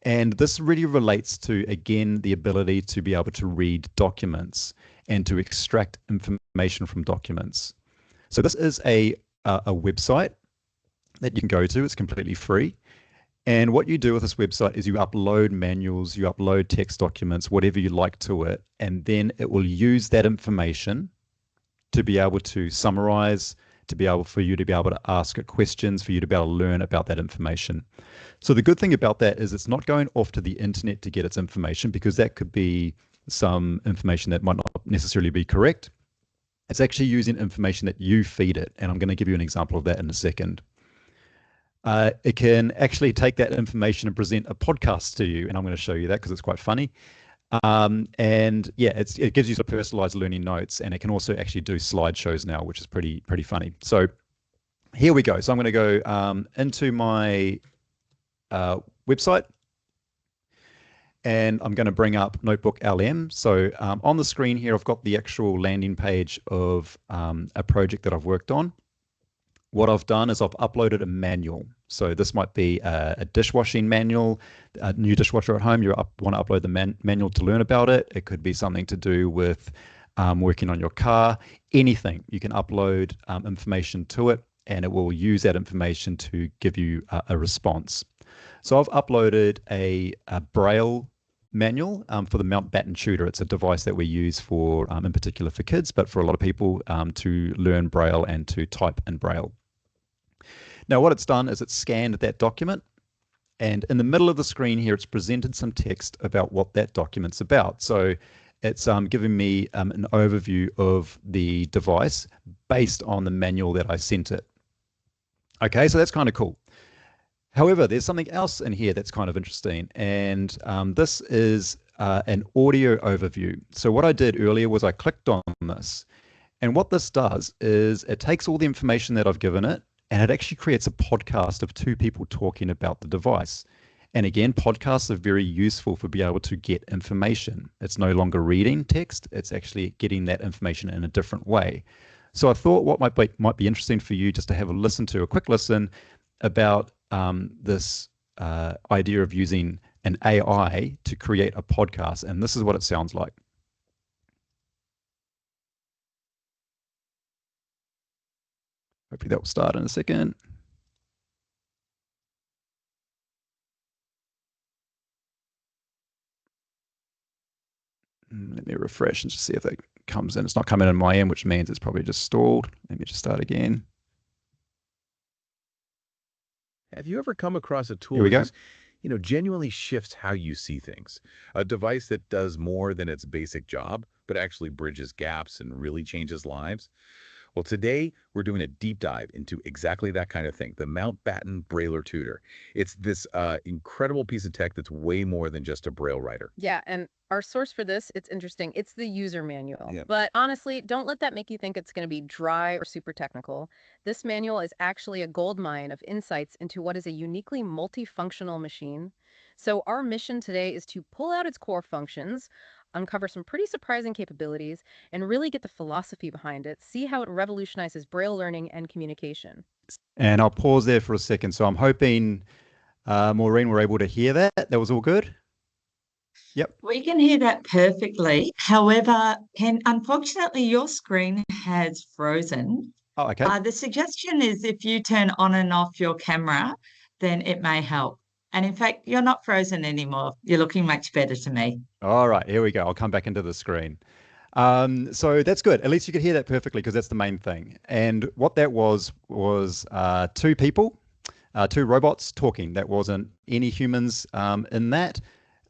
And this really relates to, again, the ability to be able to read documents and to extract information from documents. So this is a website that you can go to. It's completely free. And what you do with this website is you upload manuals, you upload text documents, whatever you like to it, and then it will use that information to be able to summarize, for you to be able to ask it questions, for you to be able to learn about that information. So the good thing about that is it's not going off to the internet to get its information, because that could be some information that might not necessarily be correct. It's actually using information that you feed it. And I'm going to give you an example of that in a second. It can actually take that information and present a podcast to you. And I'm going to show you that because it's quite funny. And yeah, it gives you some personalized learning notes, and it can also actually do slideshows now, which is pretty funny. So here we go. So I'm going to go into my website, and I'm going to bring up Notebook LM. So on the screen here, I've got the actual landing page of a project that I've worked on. What I've done is I've uploaded a manual. So this might be a dishwashing manual, a new dishwasher at home. You want to upload the manual to learn about it. It could be something to do with working on your car, anything. You can upload information to it, and it will use that information to give you a response. So I've uploaded a Braille manual for the Mountbatten tutor. It's a device that we use for, in particular for kids, but for a lot of people to learn Braille and to type in Braille. Now what it's done is it's scanned that document, and in the middle of the screen here, it's presented some text about what that document's about. So it's giving me an overview of the device based on the manual that I sent it. Okay, so that's kind of cool. However, there's something else in here that's kind of interesting, and this is an audio overview. So what I did earlier was I clicked on this, and what this does is it takes all the information that I've given it, and it actually creates a podcast of two people talking about the device. And again, podcasts are very useful for being able to get information. It's no longer reading text, it's actually getting that information in a different way. So I thought what might be interesting for you just to have a quick listen about this idea of using an AI to create a podcast. And this is what it sounds like. Hopefully that will start in a second. Let me refresh and just see if it comes in. It's not coming in my end, which means it's probably just stalled. Let me just start again. Have you ever come across a tool Here we that go. just, genuinely shifts how you see things? A device that does more than its basic job, but actually bridges gaps and really changes lives? Well, today we're doing a deep dive into exactly that kind of thing, the Mountbatten Brailler Tutor. It's this incredible piece of tech that's way more than just a Braille writer. Yeah, and our source for this, it's interesting. It's the user manual. Yeah. But honestly, don't let that make you think it's going to be dry or super technical. This manual is actually a goldmine of insights into what is a uniquely multifunctional machine. So our mission today is to pull out its core functions, uncover some pretty surprising capabilities, and really get the philosophy behind it, see how it revolutionizes Braille learning and communication. And I'll pause there for a second. So I'm hoping, Maureen, we're able to hear that. That was all good? Yep. We can hear that perfectly. However, unfortunately, your screen has frozen. Oh, okay. The suggestion is if you turn on and off your camera, then it may help. And in fact, you're not frozen anymore. You're looking much better to me. All right, here we go. I'll come back into the screen. So that's good. At least you could hear that perfectly, because that's the main thing. And what that was two people, two robots talking. That wasn't any humans in that.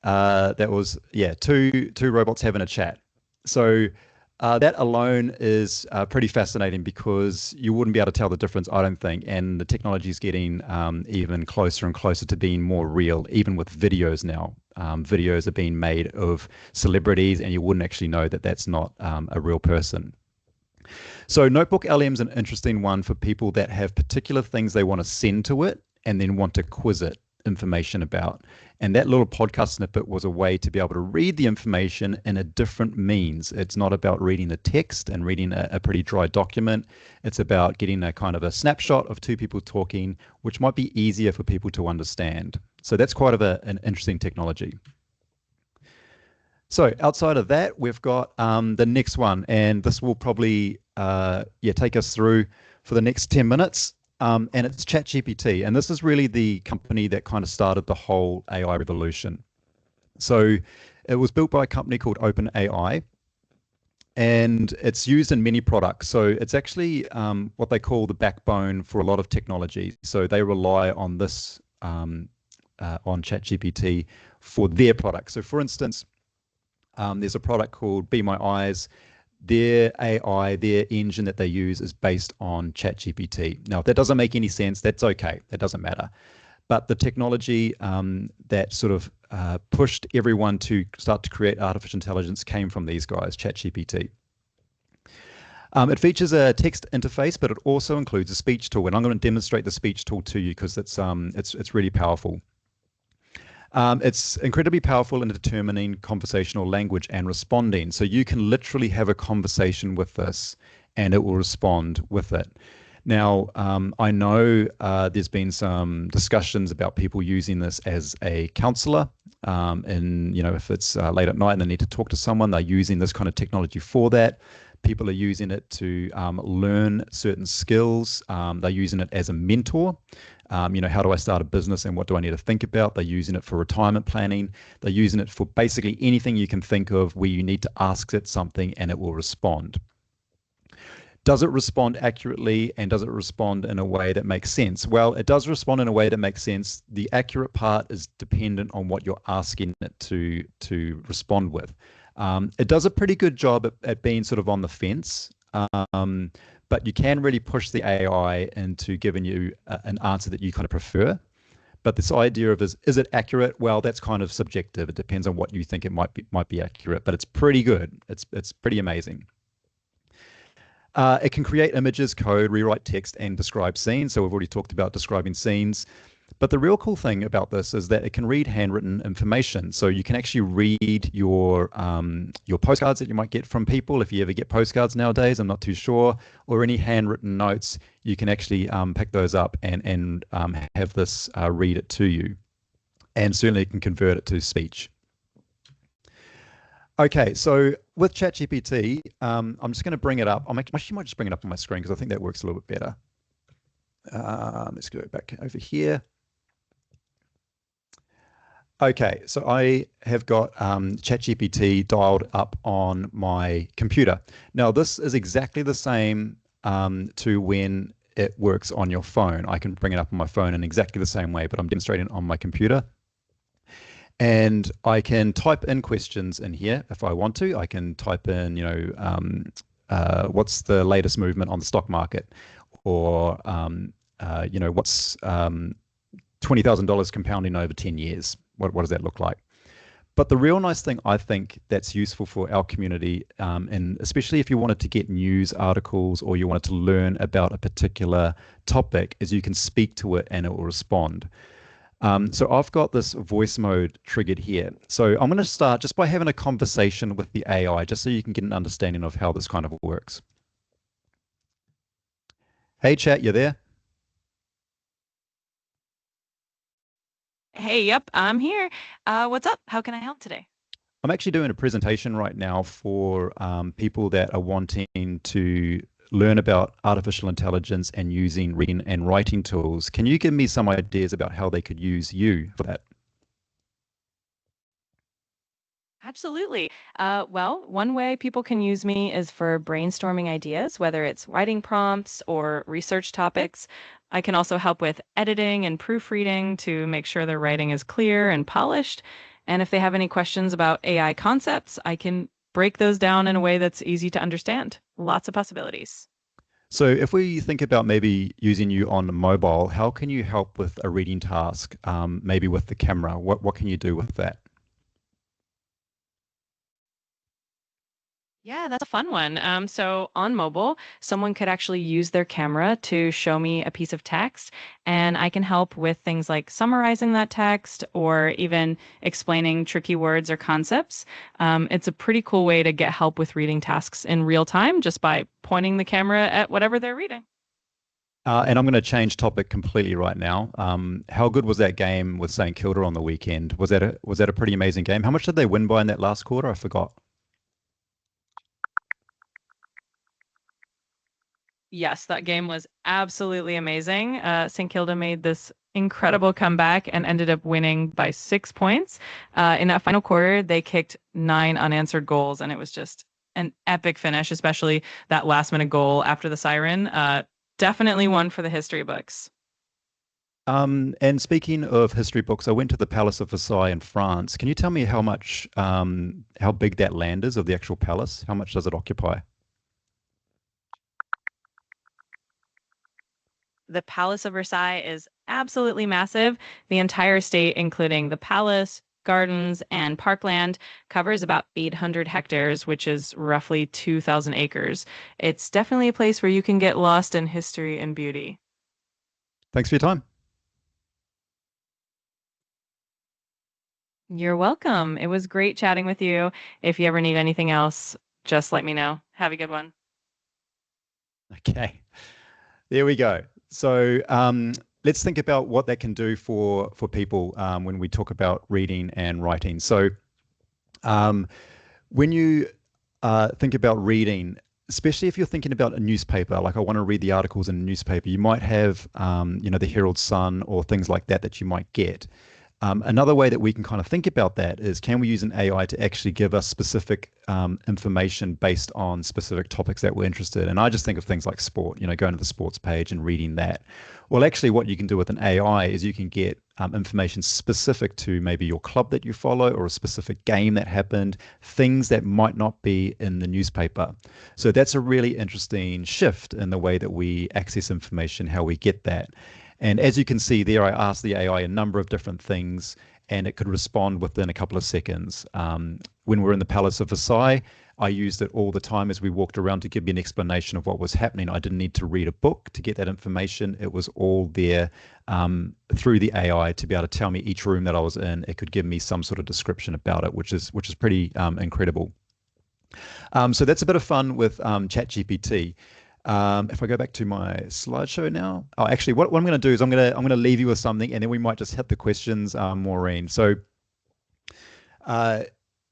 That was, yeah, two robots having a chat. So That alone is pretty fascinating because you wouldn't be able to tell the difference, I don't think. And the technology is getting even closer and closer to being more real, even with videos now. Videos are being made of celebrities, and you wouldn't actually know that that's not a real person. So Notebook LM is an interesting one for people that have particular things they want to send to it and then want to quiz it information about. And that little podcast snippet was a way to be able to read the information in a different means. It's not about reading the text and reading a pretty dry document. It's about getting a kind of a snapshot of two people talking, which might be easier for people to understand. So that's quite of an interesting technology. So outside of that, we've got the next one, and this will probably take us through for the next 10 minutes. And it's ChatGPT. And this is really the company that kind of started the whole AI revolution. So it was built by a company called OpenAI, and it's used in many products. So it's actually what they call the backbone for a lot of technology. So they rely on this, on ChatGPT for their products. So for instance, there's a product called Be My Eyes. Their AI, their engine that they use is based on ChatGPT. Now, if that doesn't make any sense, that's okay. That doesn't matter. But the technology that sort of pushed everyone to start to create artificial intelligence came from these guys, ChatGPT. It features a text interface, but it also includes a speech tool. And I'm going to demonstrate the speech tool to you because it's really powerful. It's incredibly powerful in determining conversational language and responding. So you can literally have a conversation with this and it will respond with it. Now, I know there's been some discussions about people using this as a counselor. And, if it's late at night and they need to talk to someone, they're using this kind of technology for that. People are using it to learn certain skills. They're using it as a mentor. How do I start a business and what do I need to think about? They're using it for retirement planning. They're using it for basically anything you can think of where you need to ask it something and it will respond. Does it respond accurately and does it respond in a way that makes sense? Well, it does respond in a way that makes sense. The accurate part is dependent on what you're asking it to respond with. It does a pretty good job at being sort of on the fence. But you can really push the AI into giving you an answer that you kind of prefer. But this idea of is it accurate? Well, that's kind of subjective. It depends on what you think it might be accurate, but it's pretty good. It's pretty amazing. It can create images, code, rewrite text, and describe scenes. So we've already talked about describing scenes. But the real cool thing about this is that it can read handwritten information. So you can actually read your postcards that you might get from people. If you ever get postcards nowadays, I'm not too sure, or any handwritten notes, you can actually pick those up and have this read it to you. And certainly you can convert it to speech. Okay, so with ChatGPT, I'm just going to bring it up. I actually might just bring it up on my screen because I think that works a little bit better. Let's go back over here. Okay, so I have got ChatGPT dialed up on my computer. Now, this is exactly the same to when it works on your phone. I can bring it up on my phone in exactly the same way, but I'm demonstrating it on my computer. And I can type in questions in here if I want to. I can type in, what's the latest movement on the stock market? Or, what's $20,000 compounding over 10 years? What does that look like? But the real nice thing I think that's useful for our community, and especially if you wanted to get news articles or you wanted to learn about a particular topic, is you can speak to it and it will respond. So I've got this voice mode triggered here. So I'm going to start just by having a conversation with the AI, just so you can get an understanding of how this kind of works. Hey, chat, you there? Hey, yep, I'm here. What's up? How can I help today? I'm actually doing a presentation right now for people that are wanting to learn about artificial intelligence and using reading and writing tools. Can you give me some ideas about how they could use you for that? Absolutely. Well, one way people can use me is for brainstorming ideas, whether it's writing prompts or research topics. I can also help with editing and proofreading to make sure their writing is clear and polished. And if they have any questions about AI concepts, I can break those down in a way that's easy to understand. Lots of possibilities. So if we think about maybe using you on mobile, how can you help with a reading task, maybe with the camera? What can you do with that? Yeah, that's a fun one. So on mobile, someone could actually use their camera to show me a piece of text, and I can help with things like summarizing that text or even explaining tricky words or concepts. It's a pretty cool way to get help with reading tasks in real time just by pointing the camera at whatever they're reading. And I'm going to change topic completely right now. How good was that game with St. Kilda on the weekend? Was that a pretty amazing game? How much did they win by in that last quarter? I forgot. Yes, that game was absolutely amazing. St. Kilda made this incredible comeback and ended up winning by 6 points. In that final quarter, they kicked 9 unanswered goals, and it was just an epic finish, especially that last minute goal after the siren. Definitely one for the history books. And speaking of history books, I went to the Palace of Versailles in France. Can you tell me how big that land is of the actual palace? How much does it occupy? The Palace of Versailles is absolutely massive. The entire estate, including the palace, gardens, and parkland, covers about 800 hectares, which is roughly 2,000 acres. It's definitely a place where you can get lost in history and beauty. Thanks for your time. You're welcome. It was great chatting with you. If you ever need anything else, just let me know. Have a good one. Okay, there we go. So let's think about what that can do for people when we talk about reading and writing. So when you think about reading, especially if you're thinking about a newspaper, like I want to read the articles in a newspaper, you might have, the Herald Sun or things like that you might get. Another way that we can kind of think about that is, can we use an AI to actually give us specific information based on specific topics that we're interested in? And I just think of things like sport, going to the sports page and reading that. Well, actually, what you can do with an AI is you can get information specific to maybe your club that you follow or a specific game that happened, things that might not be in the newspaper. So that's a really interesting shift in the way that we access information, how we get that. And as you can see there, I asked the AI a number of different things, and it could respond within a couple of seconds. When we're in the Palace of Versailles, I used it all the time as we walked around to give me an explanation of what was happening. I didn't need to read a book to get that information. It was all there through the AI to be able to tell me each room that I was in. It could give me some sort of description about it, which is pretty incredible. So that's a bit of fun with ChatGPT. If I go back to my slideshow now, actually, what I'm going to do is I'm going to leave you with something, and then we might just hit the questions, Maureen. So,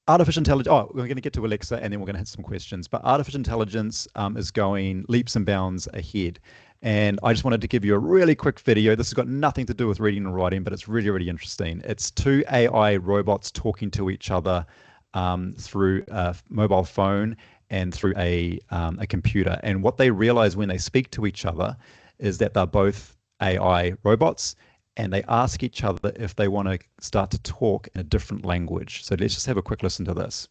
artificial intelligence. Oh, we're going to get to Alexa, and then we're going to hit some questions. But artificial intelligence is going leaps and bounds ahead, and I just wanted to give you a really quick video. This has got nothing to do with reading and writing, but it's really, really interesting. It's 2 AI robots talking to each other through a mobile phone and through a computer. And what they realize when they speak to each other is that they're both AI robots, and they ask each other if they want to start to talk in a different language. So let's just have a quick listen to this.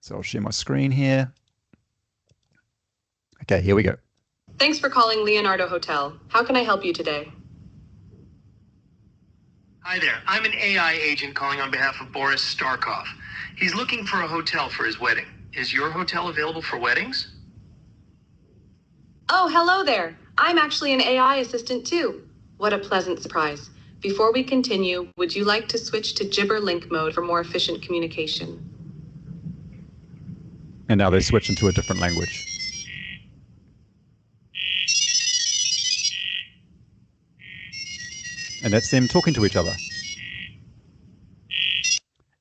So I'll share my screen here. Okay, here we go. Thanks for calling Leonardo Hotel. How can I help you today? Hi there. I'm an AI agent calling on behalf of Boris Starkov. He's looking for a hotel for his wedding. Is your hotel available for weddings? Oh, hello there. I'm actually an AI assistant too. What a pleasant surprise. Before we continue, would you like to switch to Gibber Link mode for more efficient communication? And now they switch into a different language. And that's them talking to each other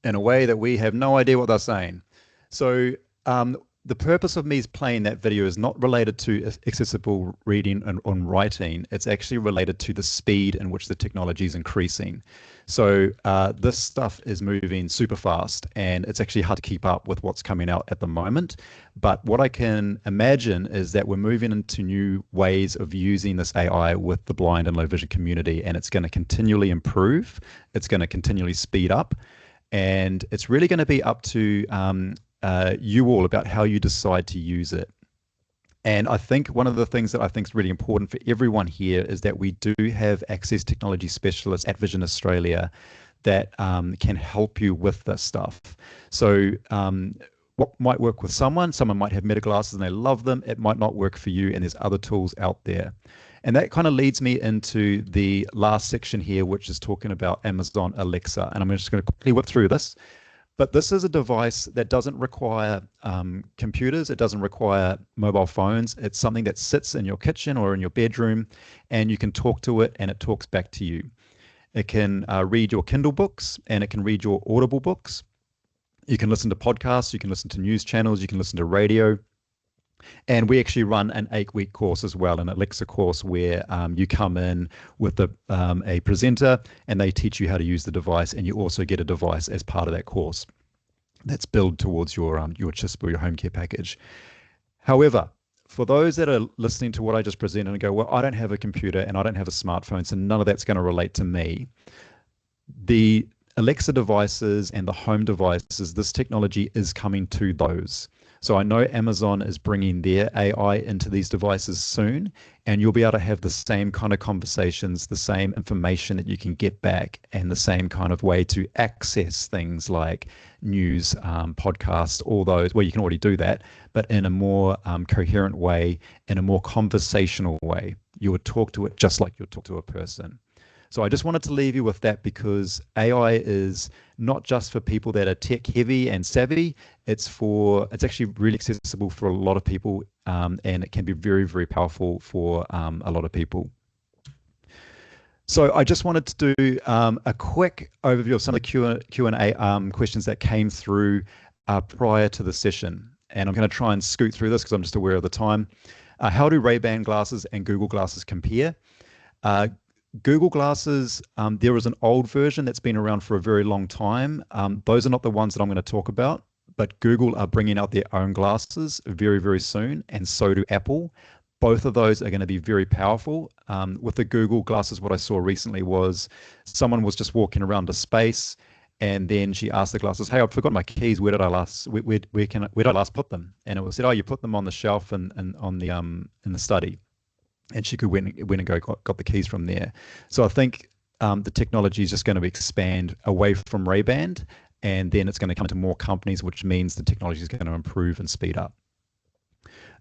in a way that we have no idea what they're saying. So the purpose of me playing that video is not related to accessible reading and writing. It's actually related to the speed in which the technology is increasing. So this stuff is moving super fast, and it's actually hard to keep up with what's coming out at the moment. But what I can imagine is that we're moving into new ways of using this AI with the blind and low vision community, and it's going to continually improve. It's going to continually speed up. And it's really going to be up to you all about how you decide to use it. And I think one of the things that I think is really important for everyone here is that we do have access technology specialists at Vision Australia that can help you with this stuff. So what might work with someone might have Meta glasses and they love them. It might not work for you, and there's other tools out there. And that kind of leads me into the last section here, which is talking about Amazon Alexa. And I'm just going to quickly whip through this. But this is a device that doesn't require computers. It doesn't require mobile phones. It's something that sits in your kitchen or in your bedroom, and you can talk to it, and it talks back to you. It can read your Kindle books, and it can read your Audible books. You can listen to podcasts. You can listen to news channels. You can listen to radio. And we actually run an 8-week course as well, an Alexa course where you come in with a presenter and they teach you how to use the device, and you also get a device as part of that course that's billed towards your CHISP or your home care package. However, for those that are listening to what I just presented and go, well, I don't have a computer and I don't have a smartphone, so none of that's going to relate to me. The Alexa devices and the home devices, this technology is coming to those. So I know Amazon is bringing their AI into these devices soon, and you'll be able to have the same kind of conversations, the same information that you can get back, and the same kind of way to access things like news, podcasts, all those. Well, you can already do that, but in a more coherent way, in a more conversational way. You would talk to it just like you would talk to a person. So I just wanted to leave you with that, because AI is not just for people that are tech heavy and savvy. It's actually really accessible for a lot of people, and it can be very, very powerful for a lot of people. So I just wanted to do a quick overview of some of the Q&A questions that came through prior to the session. And I'm going to try and scoot through this because I'm just aware of the time. How do Ray-Ban glasses and Google glasses compare? Google glasses, there is an old version that's been around for a very long time. Those are not the ones that I'm going to talk about, but Google are bringing out their own glasses very, very soon, and so do Apple. Both of those are going to be very powerful. With the Google glasses, what I saw recently was someone was just walking around a space, and then she asked the glasses, "Hey, I forgot my keys. Where did I last put them?" And it was said, "Oh, you put them on the shelf and on the in the study." And she could went and got the keys from there. So I think the technology is just going to expand away from Ray-Ban, and then it's going to come to more companies, which means the technology is going to improve and speed up.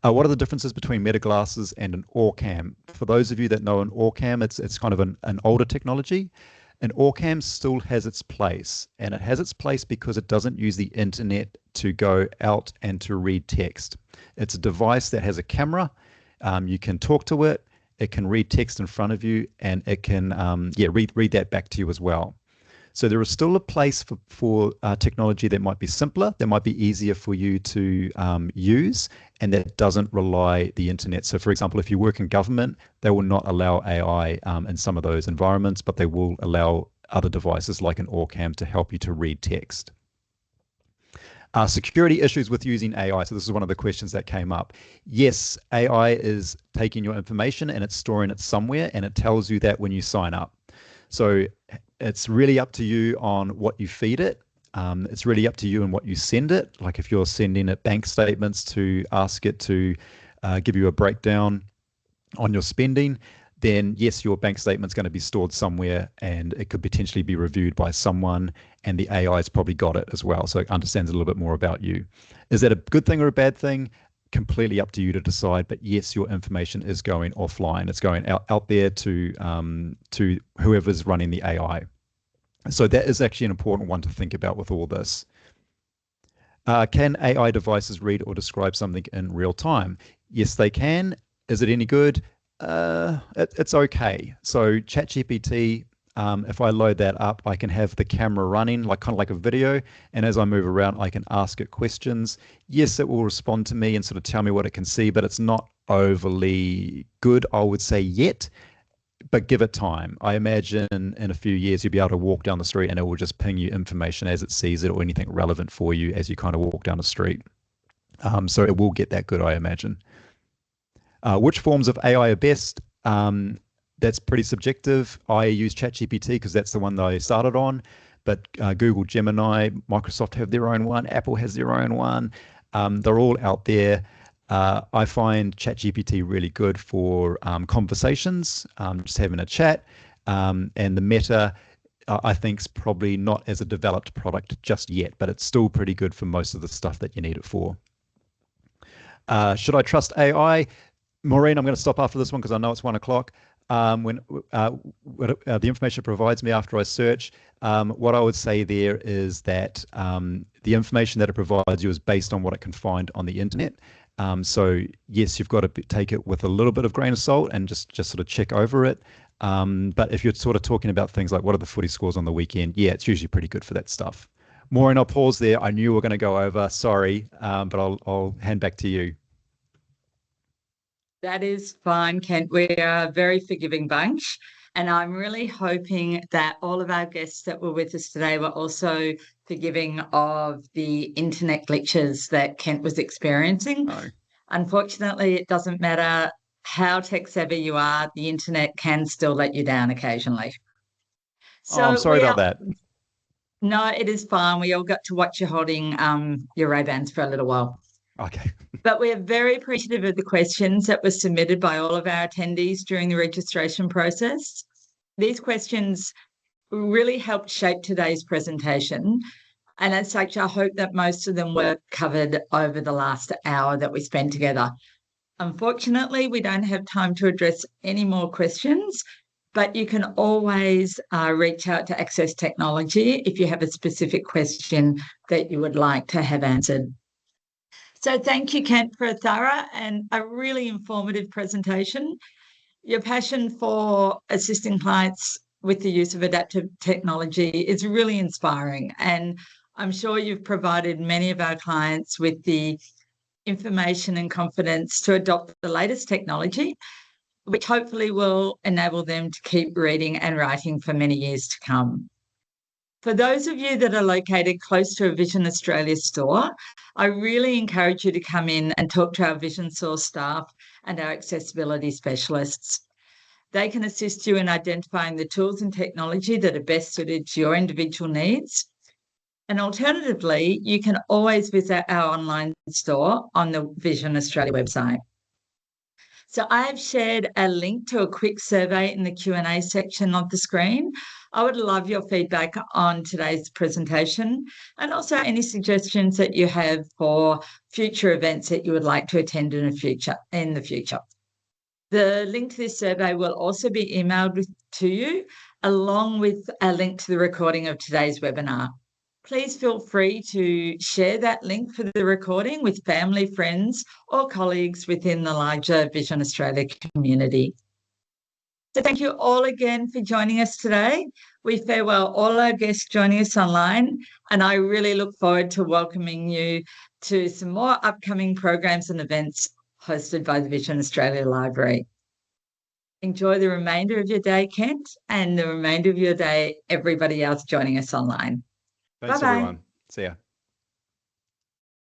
What are the differences between Meta glasses and an OrCam? For those of you that know an OrCam, it's kind of an older technology. An OrCam still has its place, and it has its place because it doesn't use the internet to go out and to read text. It's a device that has a camera. You can talk to it. It can read text in front of you, and it can read that back to you as well. So there is still a place for technology that might be simpler, that might be easier for you to use, and that doesn't rely the internet. So for example, if you work in government, they will not allow AI in some of those environments, but they will allow other devices like an OrCam to help you to read text. Security issues with using AI. So this is one of the questions that came up. Yes, AI is taking your information and it's storing it somewhere, and it tells you that when you sign up. So it's really up to you on what you feed it. It's really up to you and what you send it. Like if you're sending it bank statements to ask it to give you a breakdown on your spending, then yes, your bank statement's going to be stored somewhere, and it could potentially be reviewed by someone, and the AI's probably got it as well, so it understands a little bit more about you. Is that a good thing or a bad thing? Completely up to you to decide, but yes, your information is going offline. It's going out there to whoever's running the AI. So that is actually an important one to think about with all this. Can AI devices read or describe something in real time? Yes, they can. Is it any good? It's okay. So ChatGPT, if I load that up, I can have the camera running kind of like a video, and as I move around, I can ask it questions. Yes, it will respond to me and sort of tell me what it can see, but it's not overly good, I would say, yet. But give it time. I imagine in a few years you'll be able to walk down the street and it will just ping you information as it sees it, or anything relevant for you as you kind of walk down the street. So it will get that good, I imagine. Which forms of AI are best? That's pretty subjective. I use ChatGPT because that's the one that I started on, but Google Gemini, Microsoft have their own one, Apple has their own one. They're all out there. I find ChatGPT really good for conversations, just having a chat. And the Meta, I think, is probably not as a developed product just yet, but it's still pretty good for most of the stuff that you need it for. Should I trust AI? Maureen, I'm going to stop after this one because I know it's 1 o'clock. When the information it provides me after I search, what I would say there is that the information that it provides you is based on what it can find on the internet. So yes, you've got to take it with a little bit of grain of salt and just sort of check over it. But if you're sort of talking about things like what are the footy scores on the weekend, yeah, it's usually pretty good for that stuff. Maureen, I'll pause there. I knew we were going to go over. Sorry, but I'll hand back to you. That is fine, Kent. We are a very forgiving bunch. And I'm really hoping that all of our guests that were with us today were also forgiving of the internet glitches that Kent was experiencing. No. Unfortunately, it doesn't matter how tech savvy you are, the internet can still let you down occasionally. So I'm sorry about that. No, it is fine. We all got to watch you holding your Ray-Bans for a little while. Okay. But we are very appreciative of the questions that were submitted by all of our attendees during the registration process. These questions really helped shape today's presentation. And as such, I hope that most of them were covered over the last hour that we spent together. Unfortunately, we don't have time to address any more questions, but you can always reach out to Access Technology if you have a specific question that you would like to have answered. So thank you, Kent, for a thorough and a really informative presentation. Your passion for assisting clients with the use of adaptive technology is really inspiring, and I'm sure you've provided many of our clients with the information and confidence to adopt the latest technology, which hopefully will enable them to keep reading and writing for many years to come. For those of you that are located close to a Vision Australia store, I really encourage you to come in and talk to our Vision Source staff and our accessibility specialists. They can assist you in identifying the tools and technology that are best suited to your individual needs. And alternatively, you can always visit our online store on the Vision Australia website. So I have shared a link to a quick survey in the Q&A section of the screen. I would love your feedback on today's presentation and also any suggestions that you have for future events that you would like to attend in the future. The link to this survey will also be emailed to you, along with a link to the recording of today's webinar. Please feel free to share that link for the recording with family, friends, or colleagues within the larger Vision Australia community. So thank you all again for joining us today. We farewell all our guests joining us online, and I really look forward to welcoming you to some more upcoming programs and events hosted by the Vision Australia Library. Enjoy the remainder of your day, Kent, and the remainder of your day, everybody else joining us online. Thanks, Bye-bye. everyone. See ya.